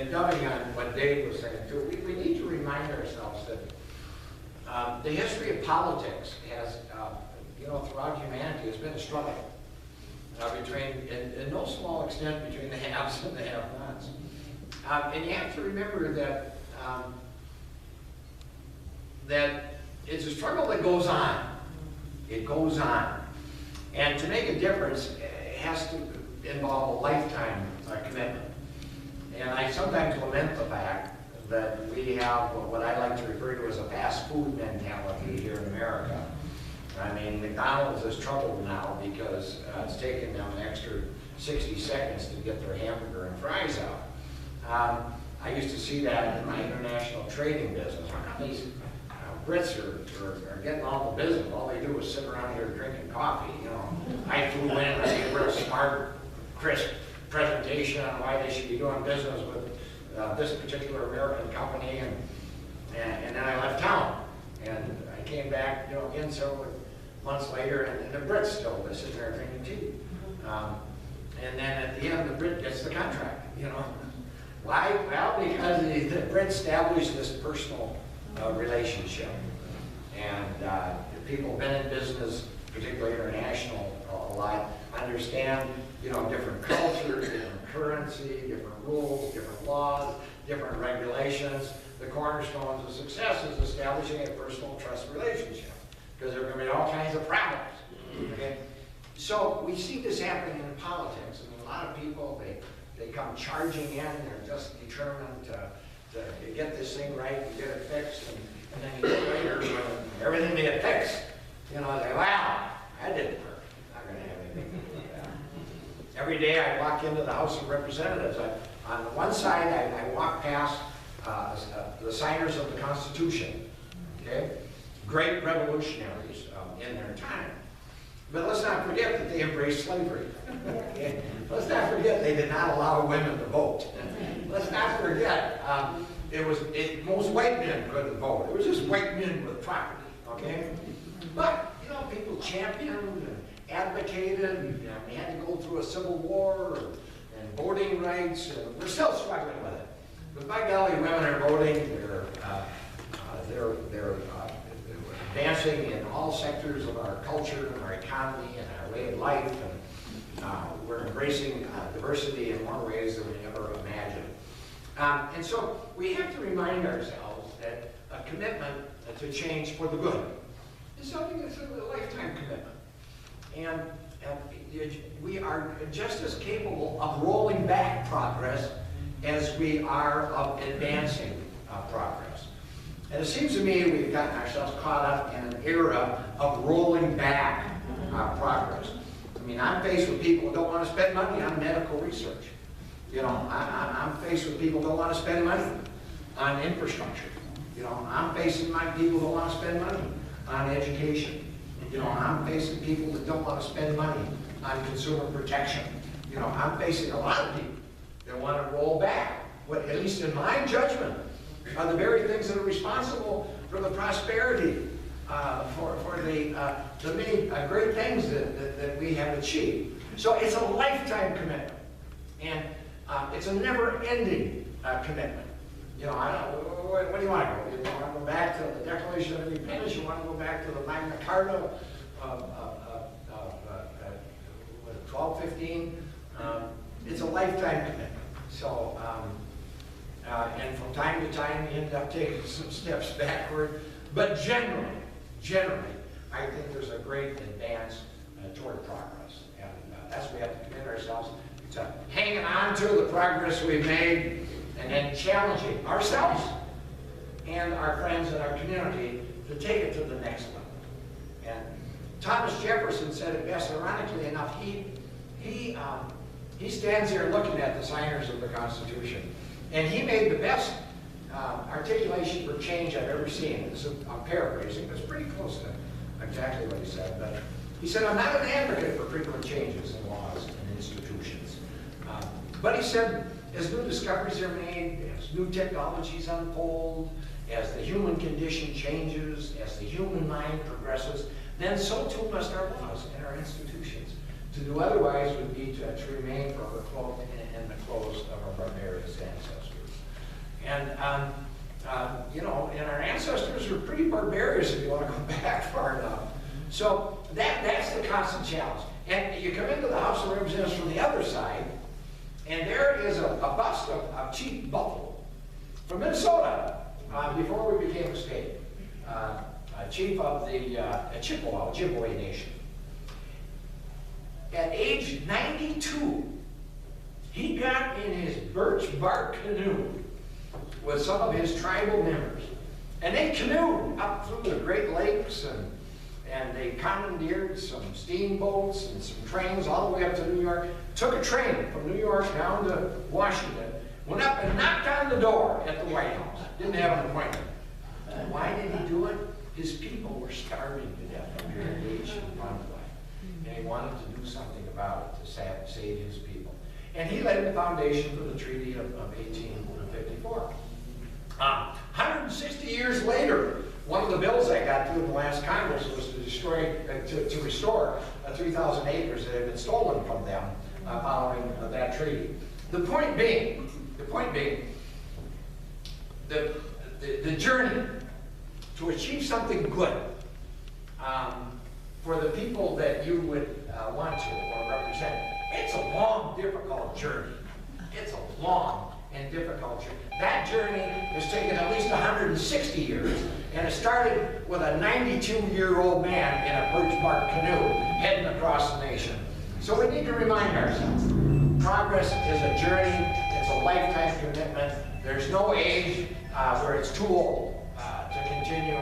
and dubbing on what Dave was saying too, we need to remind ourselves that the history of politics has, throughout humanity has been a struggle between, in no small extent, between the haves and the have-nots. And you have to remember that that it's a struggle that goes on. It goes on. And to make a difference, it has to involve a lifetime commitment. And I sometimes lament the fact that we have what I like to refer to as a fast food mentality here in America. I mean, McDonald's is troubled now because it's taken them an extra 60 seconds to get their hamburger and fries out. I used to see that in my international trading business. These Brits are getting all the business. All they do is sit around here drinking coffee. I flew in, I gave a real smart, crisp presentation on why they should be doing business with this particular American company, and then I left town. And I came back, again several months later, and the Brits still sitting there drinking tea. And then at the end, the Brit gets the contract. Why? Well, because the Brit established this personal relationship, and people have been in business, particularly international, a lot, understand different cultures, different currency, different rules, different laws, different regulations. The cornerstones of success is establishing a personal trust relationship, because there are going to be all kinds of problems. Okay? So we see this happening in politics. I mean, a lot of people, they come charging in, they're just determined to get this thing right and get it fixed, and then a year later, when everything they get fixed, they say, wow, that didn't work. Not going to have anything to do with that. Every day I walk into the House of Representatives, on the one side I walk past the signers of the Constitution, okay? Great revolutionaries in their time. But let's not forget that they embraced slavery. Okay? Let's not forget they did not allow women to vote. Let's not forget most white men couldn't vote. It was just white men with property. Okay? But people championed and advocated. And we had to go through a civil war and voting rights. And we're still struggling with it. But by golly, women are voting. They're advancing in all sectors of our culture and our economy and our way of life, and we're embracing diversity in more ways than we ever imagined. And so we have to remind ourselves that a commitment to change for the good is something that's a lifetime commitment. And we are just as capable of rolling back progress as we are of advancing progress. And it seems to me we've gotten ourselves caught up in an era of rolling back progress. I mean, I'm faced with people who don't want to spend money on medical research. I'm faced with people who don't want to spend money on infrastructure. I'm facing people who don't want to spend money on education. I'm facing people that don't want to spend money on consumer protection. I'm facing a lot of people that want to roll back what, at least in my judgment, are the very things that are responsible for the prosperity, for the many great things that we have achieved. So it's a lifetime commitment, and it's a never-ending commitment. What do you want to go? You want to go back to the Declaration of Independence? You want to go back to the Magna Carta of 1215? It's a lifetime commitment. So. And from time to time, we end up taking some steps backward. But generally, I think there's a great advance toward progress. And that's what we have to commit ourselves to hanging on to the progress we've made, and then challenging ourselves and our friends in our community to take it to the next level. And Thomas Jefferson said it best. Ironically enough, he stands there looking at the signers of the Constitution. And he made the best articulation for change I've ever seen. I'm paraphrasing, but it's pretty close to exactly what he said. But he said, I'm not an advocate for frequent changes in laws and institutions. But he said, as new discoveries are made, as new technologies unfold, as the human condition changes, as the human mind progresses, then so too must our laws and our institutions. To do otherwise would be to remain forever cloaked in the clothes of our barbarous ancestors. And, you know, and our ancestors were pretty barbarous if you want to go back far enough. So that's the constant challenge. And you come into the House of Representatives from the other side, and there is a bust of Chief Buffalo from Minnesota before we became a state. Chief of the Ojibwe Nation. At age 92, he got in his birch bark canoe with some of his tribal members. And they canoed up through the Great Lakes, and they commandeered some steamboats and some trains all the way up to New York. Took a train from New York down to Washington, went up and knocked on the door at the White House. Didn't have an appointment. Why did he do it? His people were starving to death under irrigation and runaway. And he wanted to do something about it to save his people. And he laid the foundation for the Treaty of 1854. 160 years later, one of the bills I got through in the last Congress was to restore 3,000 acres that had been stolen from them following that treaty. The point being, the journey to achieve something good for the people that you would want to or represent, it's a long, difficult journey. It's a long and difficult journey. That journey has taken at least 160 years, and it started with a 92-year-old man in a birch bark canoe heading across the nation. So we need to remind ourselves, progress is a journey, it's a lifetime commitment. There's no age where it's too old to continue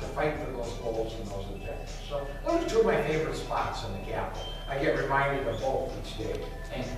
to fight for those goals and those objectives. So those are two of my favorite spots in the Capitol. I get reminded of both each day. Thank you.